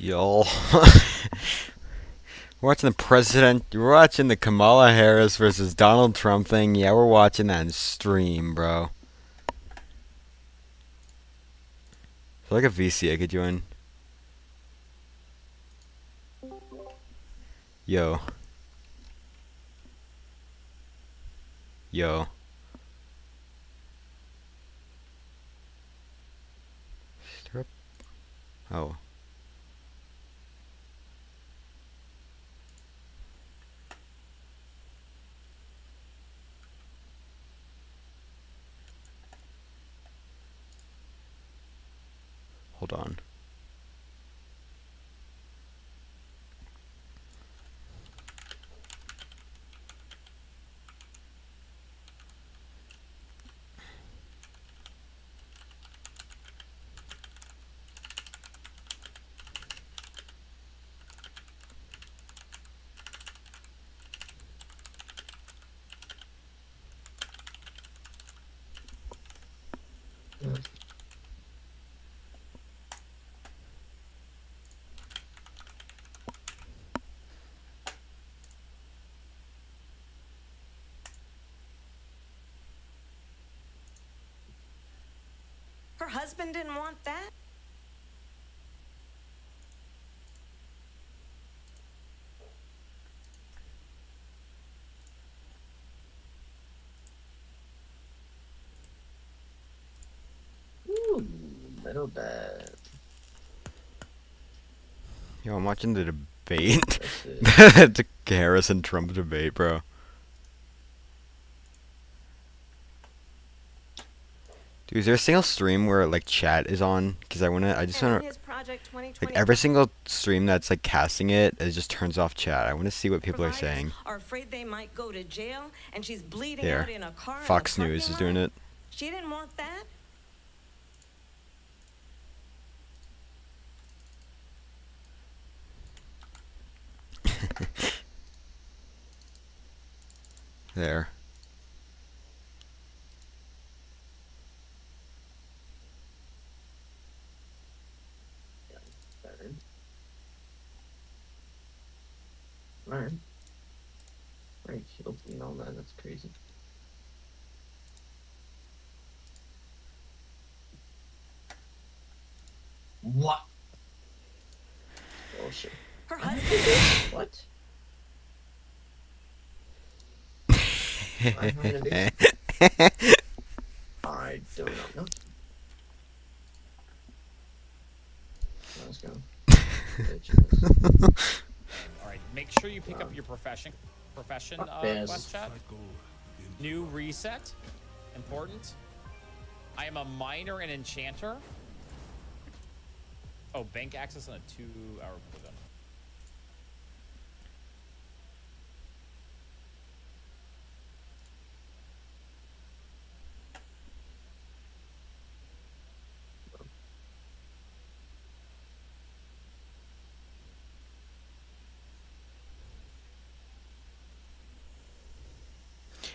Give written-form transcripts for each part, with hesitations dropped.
Yo. We're watching the president. We're watching the Kamala Harris versus Donald Trump thing. Yeah, we're watching that in stream, bro. Is there like a VC I could join? Yo. Yo. Stir up. Oh. Hold on. Her husband didn't want that? Ooh, little bit. Yo, I'm watching the debate. That's it. The Harris and Trump debate, bro. Dude, is there a single stream where like chat is on? Cause I just wanna, His Project like 2020 every single stream that's like casting it, it just turns off chat. I wanna see what people are providers saying. are afraid they might go to jail, and she's bleeding There. out in a car. Fox in the News parking is doing lot. it. She didn't want that. There. Better. Alright. Alright, killed me and all that, that's crazy. What? Bullshit. Her husband. What? I'm gonna do. I do not know. Let's go. Bitches. All right, make sure you pick up your profession Biz. quest chat. New reset, important. I am a miner and enchanter. Oh, bank access on a 2-hour cooldown.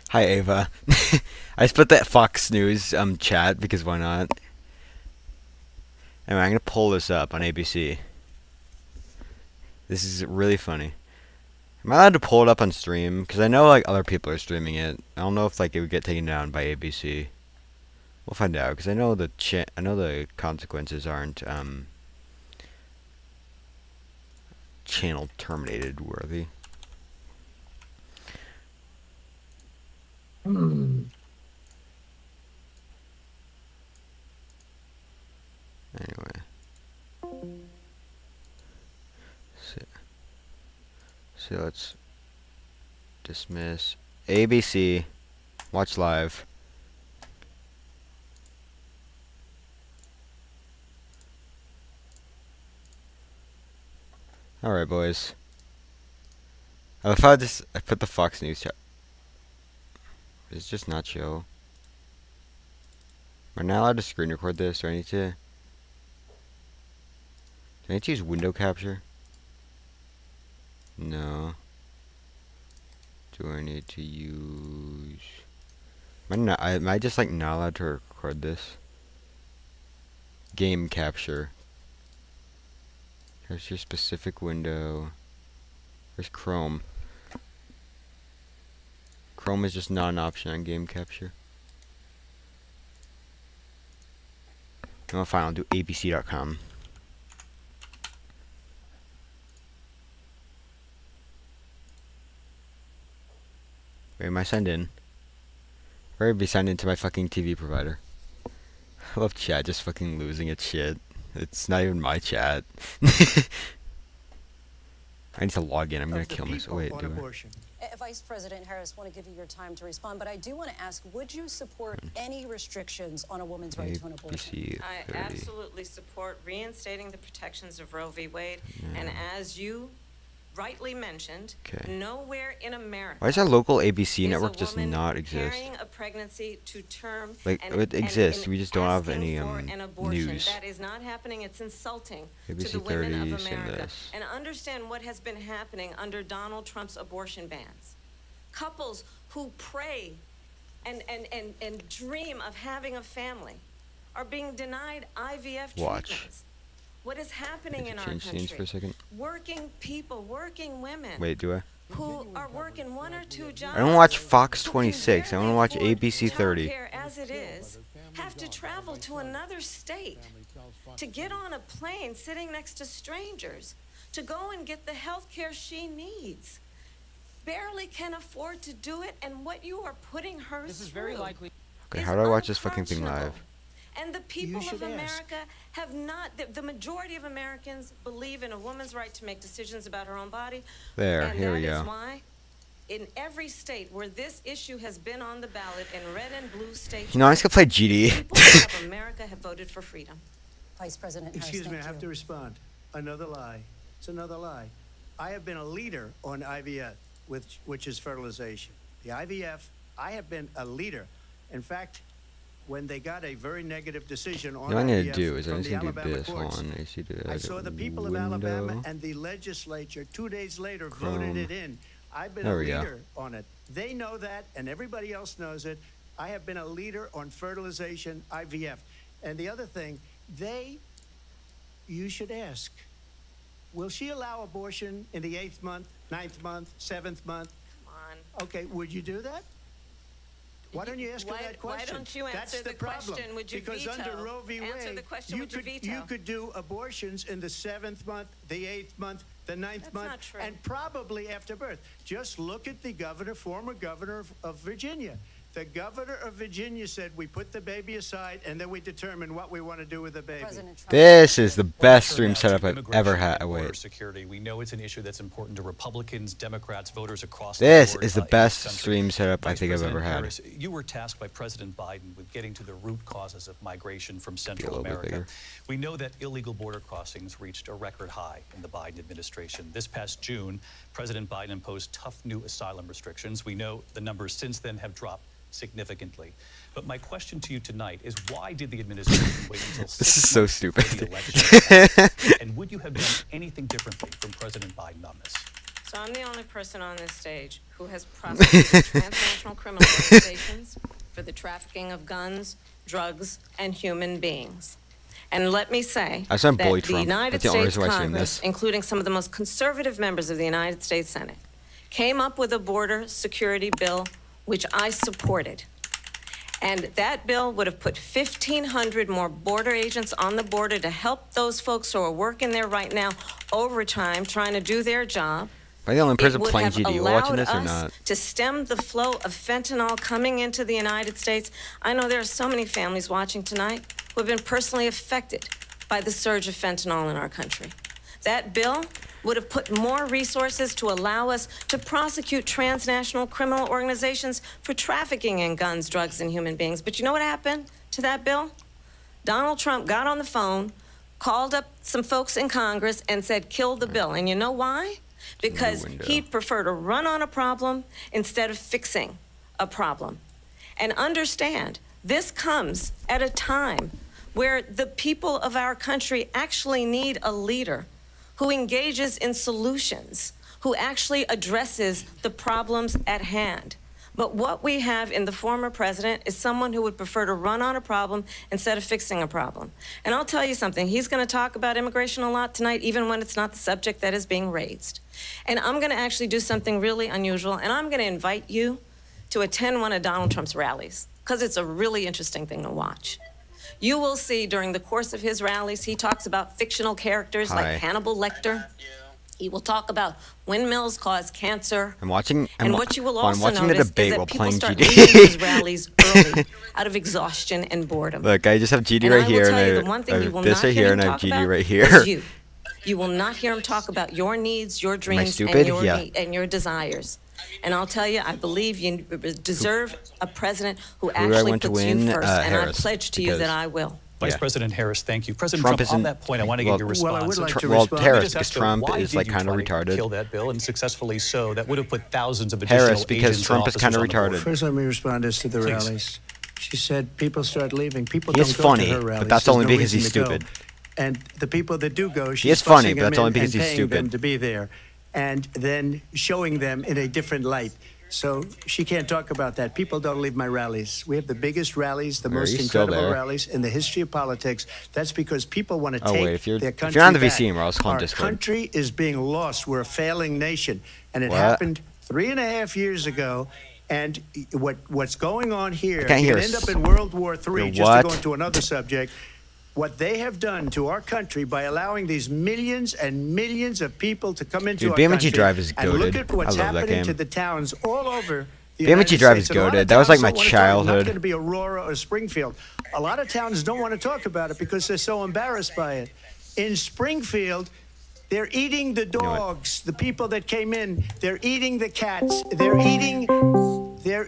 Hi Ava. I just put that Fox News chat because why not? Anyway, I'm gonna pull this up on ABC. This is really funny. Am I allowed to pull it up on stream? Because I know like other people are streaming it. I don't know if like it would get taken down by ABC. We'll find out because I know the consequences aren't channel terminated worthy. Hmm. Anyway. So let's dismiss ABC. Watch live. Alright, boys. I thought I put the Fox News chat. It's just not show. Am I not allowed to screen record this, or I need to... Do I need to use window capture? No. Do I need to use... Am I just like not allowed to record this? Game capture. There's your specific window. There's Chrome. Chrome is just not an option on game capture. No, fine, I'll do abc.com. Where am I signed in? Or be signed into my fucking TV provider. I love chat just fucking losing its shit. It's not even my chat. I need to log in. I'm gonna kill myself. Wait, do I? Vice President Harris, want to give you your time to respond, but I do want to ask, would you support any restrictions on a woman's right to an abortion? ABC I 30. absolutely support reinstating the protections of Roe v. Wade. And as you rightly mentioned, Okay. nowhere in America Why does our local ABC is network a just woman not exist? carrying a pregnancy to term Like, and, it exists, we just don't have asking any, for an abortion. news. That is not happening. It's insulting to ABC the women 30 of saying America. this. And understand what has been happening under Donald Trump's abortion bans. Couples who pray and dream of having a family are being denied IVF Watch. treatments. What is happening in our Change scenes for a country? second. Working people, working women Wait, do I? who are working 1 or 2 jobs. I don't watch Fox who can 26. I want to barely watch afford ABC 30. childcare as it is, have to travel to another state to get on a plane sitting next to strangers to go and get the health care she needs. Barely can afford to do it, and what you are putting her This is through very likely. Okay, is how do I watch this fucking thing live? unconscionable. And the people should of ask. America have not, the majority of Americans believe in a woman's right to make decisions about her own body. There, And here we that is go. why in every state where this issue has been on the ballot in red and blue states, You know, I'm just gonna play GD. people of America have voted for freedom. Vice President Harris, Excuse me, I thank have to you. respond. Another lie. It's another lie. I have been a leader on IVF, which is fertilization. The IVF, I have been a leader. In fact, when they got a very negative decision on What I'm gonna IVF do is I'm from just the gonna do Alabama this. Hold courts, on, I see the I saw the people of Alabama window. and the legislature 2 days later Chrome. voted it in. I've been There a we go. leader on it. They know that, and everybody else knows it. I have been a leader on fertilization, IVF. And the other thing, you should ask, will she allow abortion in the 8th month, 9th month, 7th month? Come on. Okay, would you do that? Why don't you ask her that question? Why don't you answer That's the problem. question? Would you because veto? under Roe v. Answer Wade, the question, would you veto? could do abortions in the 7th month, the 8th month, the 9th That's month, not true. and probably after birth. Just look at the former governor of Virginia. The governor of Virginia said we put the baby aside and then we determine what we want to do with the baby. President Trump. This is the best stream Turn now setup to I've ever immigration had. and border Wait, security. We know it's an issue that's important to Republicans, Democrats, voters across this the board. is the in best country. stream setup I Vice think I've President ever had. Harris, you were tasked by President Biden with getting to the root causes of migration from Central little bit America. bigger. We know that illegal border crossings reached a record high in the Biden administration. This past June, President Biden imposed tough new asylum restrictions. We know the numbers since then have dropped significantly. But my question to you tonight is, why did the administration wait until This 6 is so months before stupid. the election? And would you have done anything differently from President Biden on this? So I'm the only person on this stage who has prosecuted transnational criminal organizations for the trafficking of guns, drugs, and human beings. And let me say I saw him that bully the Trump. United That's the only States reason why I stream Congress, this. including some of the most conservative members of the United States Senate, came up with a border security bill, which I supported. And that bill would have put 1,500 more border agents on the border to help those folks who are working there right now overtime, trying to do their job. Am I the only person It would playing have GD watching allowed this or us not? to stem the flow of fentanyl coming into the United States. I know there are so many families watching tonight who have been personally affected by the surge of fentanyl in our country. That bill would have put more resources to allow us to prosecute transnational criminal organizations for trafficking in guns, drugs, and human beings. But you know what happened to that bill? Donald Trump got on the phone, called up some folks in Congress, and said, kill the bill. And you know why? Because window. he'd prefer to run on a problem instead of fixing a problem. And understand, this comes at a time where the people of our country actually need a leader who engages in solutions, who actually addresses the problems at hand. But what we have in the former president is someone who would prefer to run on a problem instead of fixing a problem. And I'll tell you something, he's going to talk about immigration a lot tonight, even when it's not the subject that is being raised. And I'm going to actually do something really unusual, and I'm going to invite you to attend one of Donald Trump's rallies, because it's a really interesting thing to watch. You will see during the course of his rallies, he talks about fictional characters like Hannibal Lecter. He will talk about windmills cause cancer. I'm watching. And what you will also watching notice the debate is while that people playing start GD. leaving these rallies early out of exhaustion and boredom. Look, I just have GD And right I here, will tell you, and the one thing I you have will this not right hear here, him and I have talk GD about right is here. you. You will not hear him talk about your needs, your dreams, stupid? and Yeah. your desires. And I'll tell you, I believe you deserve a president who do I actually want to puts win? you first. And Harris, I pledge to you because- that I will. Vice Yeah. President Harris, thank you. President Trump Trump, isn't- on that point, I want to well- get your response. Well, I would like to Well, respond. Harris, Just because ask her, Trump why is did like you kind of try to retarded. Kill that bill, and successfully so. That would have put thousands of additional Harris, because agents and Trump is kind of officers on the retarded. First, let me respond as to the Please. rallies. She said people start leaving. People He don't is go funny, to her but rallies. that's There's only no because reason he's to go. stupid. And the people that do go, she's is funny, fussing but that's them only in because and he's paying them stupid. to be there, and then showing them in a different light. So she can't talk about that. People don't leave my rallies. We have the biggest rallies, the Are most you still incredible there? rallies in the history of politics. That's because people want to Oh, take wait, if you're- their if country you're on the back. VC, Ross, call on Our Discord. country is being lost. We're a failing nation, and it What? happened 3.5 years ago. And what's going on here? I can't hear you end us. up in World War III. You're Just what? to go into another subject. What they have done to our country by allowing these millions and millions of people to come into Dude, our BMG country Drive is and look goated. at what's I love that happening game. to the towns all over the BMG United Drive is States. And a lot goated. of That was like towns my don't wanna talk. childhood. Not going to be Aurora or Springfield. A lot of towns don't want to talk about it because they're so embarrassed by it. In Springfield, they're eating the dogs, the people that came in. They're eating the cats. They're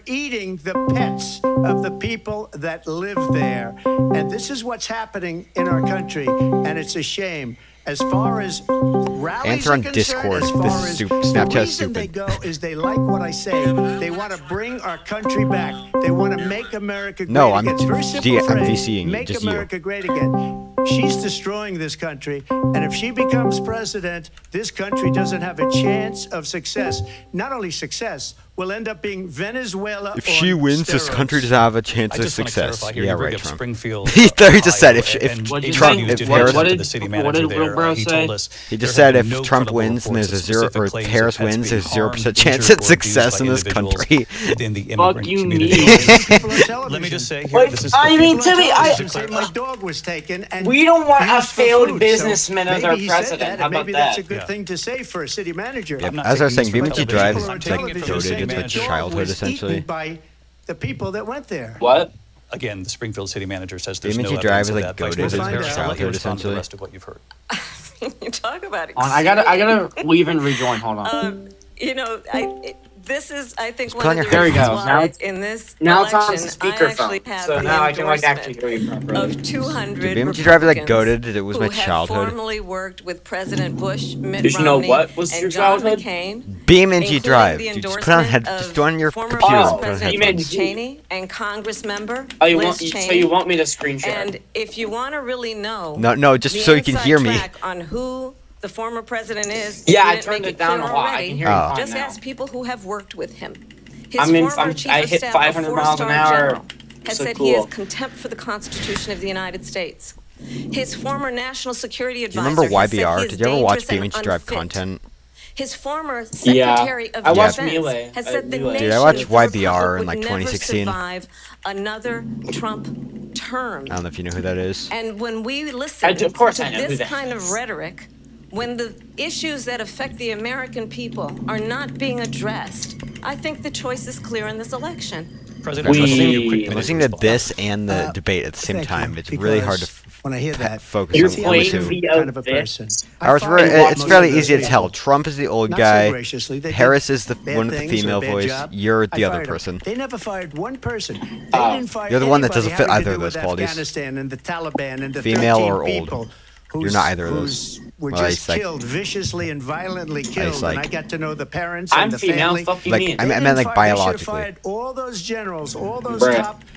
eating the pets of the people that live there. And this is what's happening in our country, and it's a shame. As far as rallies Answer on are concerned, Discord. as far This is as stupid. the Snapchat's reason they stupid. go is they like what I say. They want to bring our country back. They want to make America great No, again. I'm It's a very simple I'm phrase. VCing you, Make just you. America great again. She's destroying this country, and if she becomes president, this country doesn't have a chance of success. Not only success, we'll end up being Venezuela. If she wins, this country doesn't have a chance I of just want to success. clarify here. Yeah, you bring right, up Trump. Springfield, He just said if Ohio, and What'd you Trump, say? interviewed if Harris, Harris, What the did- city what manager did there, Will Bro he say? told us He just there said have if been no Trump credible wins and there's reports a of 0 specific or claims Harris of pets wins, being there's 0% harmed, chance injured, at or abused success by in this individuals country. within the Fuck immigrant you, community. me. People on television. Let me just say here, Wait, this is I mean, Timmy, Say my dog was taken, and We don't want he a asked for failed food, businessman as maybe our he said president. that, How and about maybe that's a that? good Yeah. thing to say for a city manager. I'm not As I was taking saying, this from BMG television. Drive People is on like television goated saying into that its dog childhood, was essentially. eaten by the people that went there. What? Again, the Springfield city manager says there's no BMG evidence Drive is of like that. Vice goated President into Harris, I'll let you childhood, respond to the essentially. rest of what you've heard. You talk about it. I gotta leave and rejoin. Hold on. You know, this is, I think, Just one put of on the your reasons headphones. why Now it's- in this Now it's election, on I actually speakerphone, have so the now I can actually endorsement hear you properly. of 200 Dude, BMG Drive is like Republicans goated. It was who my have childhood. formerly worked with President Bush, Mitt Did you know Romney, what was and your John childhood? McCain, BMG including Drive. the Dude, just put on endorsement just on your of former computer. Vice and put on President headphones. Liz Cheney and Congress member Oh, you Liz want? Cheney. So you want me to screen share? And if you want to really know, No, just the so you can inside hear me. track on who the former president is. Yeah, if I you didn't turned make it down clear a lot. I already, can hear you Oh. fine just now. ask people who have worked with him. His I'm in- former I'm- chief I of hit staff, 500 a miles an four-star hour. general, has So said he has cool. contempt for the Constitution of the United States. His former national security Do you advisor remember has said he YBR? is Did you ever watch dangerous and BMG Drive unfit. content? His former Yeah. Secretary of I watched Defense Melee. has said the Melee. nation, Dude, I watched the Republic, YBR in, would like, never 2016. survive another Trump term. I don't know if you know who that is. And when we listen Of course to I know who this that kind is. of rhetoric, when the issues that affect the American people are not being addressed, I think the choice is clear in this election. President I'm Trump, listening, your quick I'm minute listening to response. this and the debate at the same Thank time. you, It's really hard to because when I hear that, focus You're on see, one or playing two. the kind of a this. person. It's I follow it's most fairly of those easy to people. tell. Trump is the old Not so guy. graciously. They Harris did is the bad one with the things or a female bad voice. job. You're I the other fired them. person. They never fired one person. They didn't fire You're the one that anybody doesn't fit having to either do of those with qualities. Afghanistan and the Taliban and the Female 13 or old. people You're whose- not either of whose those. were Well, just it's like- killed, viciously and violently killed. like- And I got to know the parents I'm and the female. family. Fuck you Like, mean? I meant They like should have biologically. fired all those generals, all those Bruh. top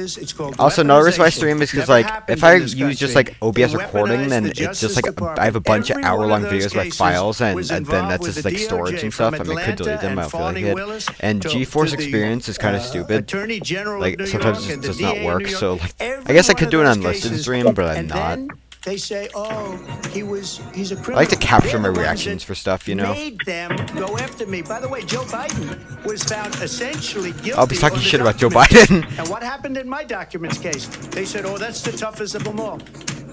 cases. It's called Also, another reason why I weaponization. stream is because, Never like, happened if I in this use just, country. like, OBS They recording, weaponized then the it's just, Justice like, I have a Department. bunch of Every one hour-long of those videos, like, cases files, and was then involved that's with just, the like, storage DOJ, and stuff. I from mean, I could delete Atlanta them, I and feel like Fani it. Willis And to GeForce the, Experience is kind of stupid. Attorney General Like, of New sometimes York it and the does not DA in work, New York. so, like, Every I guess I one could of do an those unlisted cases, stream, but I'm and not. then they say, oh, he's a criminal. I like to capture They're my the ones reactions that for stuff, you know? made them go after me. By the way, Joe Biden was found essentially guilty. I'll be talking on the shit about Joe documents. Biden. And what happened in my documents case? They said, oh, that's the toughest of them all.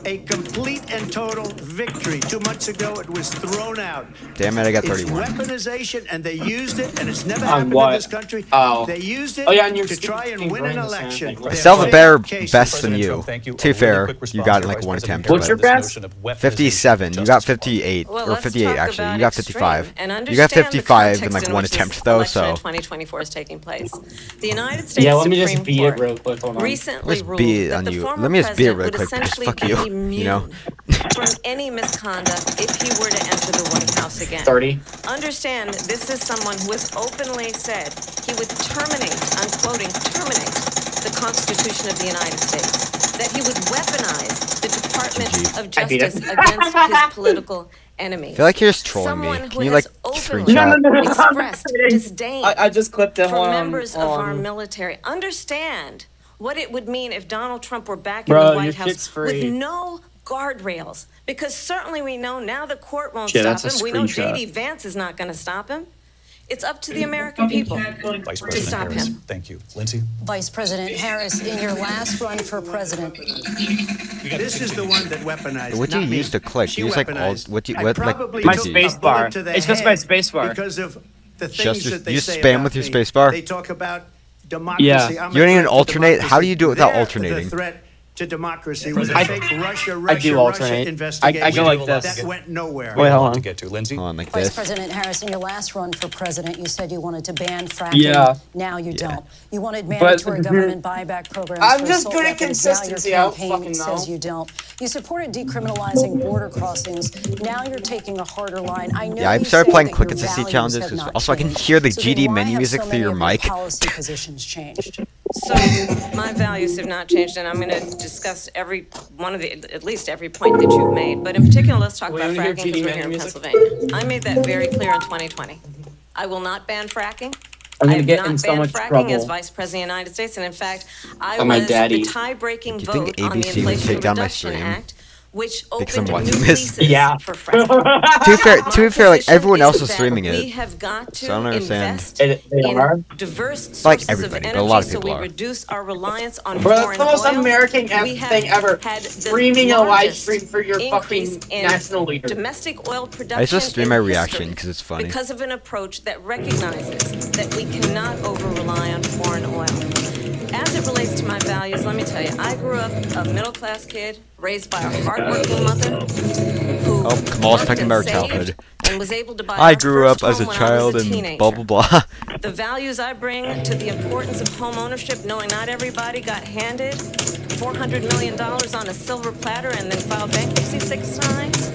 a complete and total victory. 2 months ago, it was thrown out. Damn it, I got It's 31. weaponization, and they used it, and it's never On happened what? in this country. Oh. They used it Oh, yeah, and you're to try and speaking win an during the same election. thing. They're I still have a fake better cases. best than President you. Trump, thank you. To be A really fair, quick you response got here, like Vice one President attempt. What's but- your best? 57. You got 58 Well, or let's 58 talk actually. about You got extreme 55. and You got understand the 55 in context like in one which this attempt though. election in So 2024 is taking place. The United States Yeah, let me just Supreme beat it Court real quick. Hold on. recently Let's ruled beat it that on the you. former Let me just beat it president real would quick because essentially fuck be you. immune You know. from any misconduct if he were to enter the White House again. 30. Understand, this is someone who has openly said he would terminate, I'm quoting, terminate the Constitution of the United States, that he would weaponize the Department GG. of I beat it. Justice against his political enemies. I feel like you're just trolling me. Someone Can who you like has screenshot? openly expressed disdain I just clipped it. for Hold on. members of Hold our on. military. Understand what it would mean if Donald Trump were back in Bro, the your White House shit's free. with no guardrails. Because certainly we know now the court won't Shit, stop that's a him. We know screenshot. J.D. Vance is not going to stop him. It's up to the American people Vice to President stop Harris, him. thank you. Lindsay? Vice President Harris, in your last run for president, This is the one that weaponized. What'd you not me. use to click? She Use like weaponized. alt. What I like? probably My took did a you use? space bar. bullet to the It's just my head space bar. because of the Just- things that they you say spam about with your me. space bar? They talk about democracy. Yeah. I'm a You don't threat even to alternate? How do you do it without democracy. alternating? The threat to democracy was a I- fake Russia I do alternate. investigation. I go like this. That went nowhere. Wait, hold To on. get to Lindsay? Hold on, like Vice this. President Harris, in your last run for president, you said you wanted to ban fracking. Yeah. Now you don't. You wanted But- mandatory government buyback programs I'm for just assault good at weapons. Now your consistency. I don't campaign fucking know. says you don't. You supported decriminalizing border crossings. Now you're taking a harder line. I know Yeah, I've you started say playing that Quick your Assist values challenges have 'cause not also I can changed. hear the So GD then why menu have music so through your many of mic. policy positions changed? So my values have not changed, and I'm going to discuss every one of the, at least every point that you've made. But in particular, let's talk Well, about you wanna hear fracking because GD we're here in music? Pennsylvania. I made that very clear in 2020. I will not ban fracking. I'm I gonna have get not in so banned much fracking as trouble. Vice President of the United States, and in fact, I By my was daddy. the tie-breaking Do you think vote on the ABC would Inflation take down my Reduction stream? Act, which Because I'm opened watching new this. leases Yeah. for fracking. To be fair, like My everyone else position is is streaming that it. We have got to So I don't understand. invest They in are? diverse sources Like of everybody, energy but a lot of so people we are. reduce our reliance on Bro, that's foreign the most oil. American We have thing ever. had the Streaming a live largest stream for your increase fucking in national leader. domestic oil production I just stream in my history reaction because it's funny. because of an approach that recognizes that we cannot over-rely on foreign oil. As it relates to my values, let me tell you, I grew up a middle-class kid raised by a hardworking mother who Oh, Kamal's worked talking and about her saved childhood. and was able to buy I our grew up first as a home when I child was a and teenager. blah blah blah. The values I bring to the importance of home ownership, knowing not everybody got handed $400 million on a silver platter and then filed bankruptcy 6 times,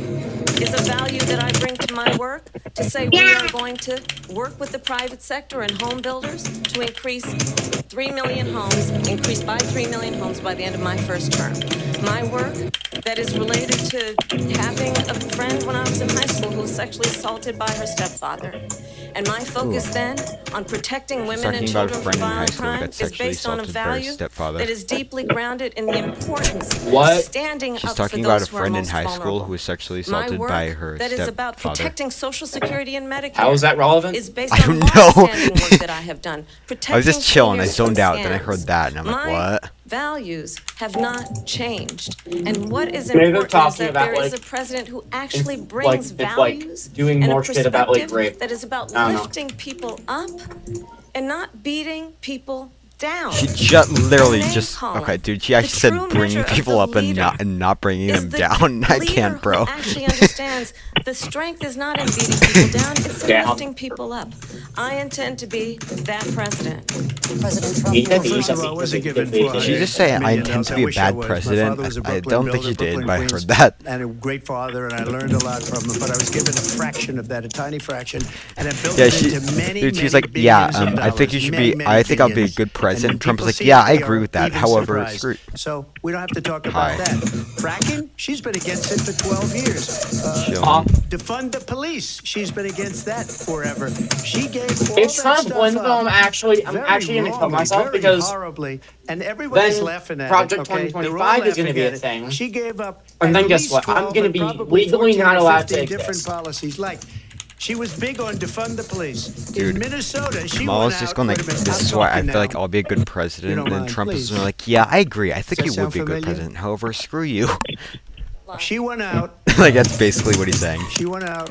is a value that I bring to my work to say we are going to work with the private sector and home builders to increase 3 million homes, increase by 3 million homes by the end of my first term. My work that is related to having a friend when I was in high school who was sexually assaulted by her stepfather. And my focus then on protecting women and talking about a children from friend in high violent school who got crime is sexually based on a assaulted by her value stepfather. that is deeply grounded in the importance What? of standing She's up talking for about those a who are friend in most high school vulnerable. who was sexually My assaulted work by her that is about stepfather. protecting Social Security and Medicare. How is that relevant? Is based I on don't know. long-standing work that I have done. I was just Protecting chilling. I seniors zoned from out. Then I scams. heard that, and I'm like, My what? values have not changed. And what is Maybe they're important is talking that about, there is like, a president who actually like, brings it's like values doing and more a shit about, like, perspective rape. that is about I don't know. lifting people up and not beating people down. She just literally Name just calling. okay, dude. She actually The said true bringing measure of people the up and leader not bringing is them the down. I leader can't, bro. who actually understands the strength is not in beating people down, it's in Down. lifting people up. I intend to be that president. President Trump. Eat that, you eat First of all, I wasn't given Did $400 you just say, I million. intend to be a wish I bad was. My president? father was a I Brooklyn don't think builder, you did, Brooklyn, but I Queens, heard that. And a great father, and I learned a lot from him. But I was given a fraction of that, a tiny fraction, and I built Yeah, it she, into many, dude, she's many like, yeah, billions of I think you dollars, should many, be, many I think I'll be a billions. good And president. when Trump was people like, see yeah, it, I they agree are with that. even However, surprised. screw. So we don't have to talk about Hi. that. Fracking, she's been against it for 12 years. Chill. Defund the police, she's been against that forever. She gave all If that Trump stuff wins, up though, I'm actually very going to kill wrongly, myself very because horribly, and everybody's then laughing at Project it. Okay? 2025 is They're all gonna be a laughing at thing. it. She gave up. And then at guess least what? I'm 12, gonna but be probably legally 14 not or allowed to 15 take different this. policies. Like she was big on defund the police. Dude, In Minnesota, she Kamala's went just out. going like, wait a minute, this I'm is why I talking feel like now. I'll be a good president. don't And then mind, Trump is please. like, yeah, I agree. I think Does you that would be a sound good familiar? president. However, screw you. She went out. Like, that's basically what he's saying. She went out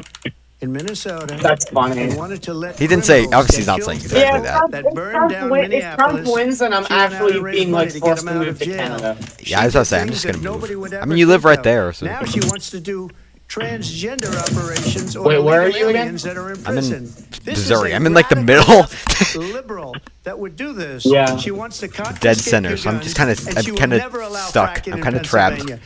in Minnesota. That's funny. And wanted to let He didn't say, criminals obviously he's get not killed saying exactly that. that burned down If Trump Minneapolis. wins, then I'm She went out actually and raised being money like to get forced him to out move of to jail. Canada. Yeah, I was about to say, I'm Things just that gonna nobody move. would I ever mean, you live think right of. there, so. Now she wants to do transgender operations on Wait, where are illegal you again? aliens that are in I'm in prison. This is Missouri. a I'm in, like, the radical middle. liberal that would do this. Yeah. She wants to confiscate Dead center, your so I'm guns, just kinda- and I'm she will kinda never allow stuck. fracking I'm in kinda trapped. Pennsylvania.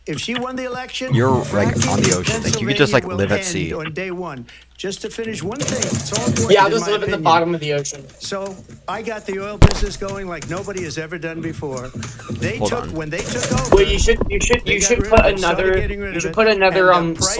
If she won the election, You're, like, fracking on the in ocean. Like, you could just, like, Pennsylvania live at will sea. end on day one. Just to finish one thing, it's all important. Yeah, I'll in just my live at the opinion. bottom of the ocean. So I got the oil business going like nobody has ever done before. They Hold took on. when they took over. Wait, you should they got put rid of it, started another. getting rid You of should it, put another and the price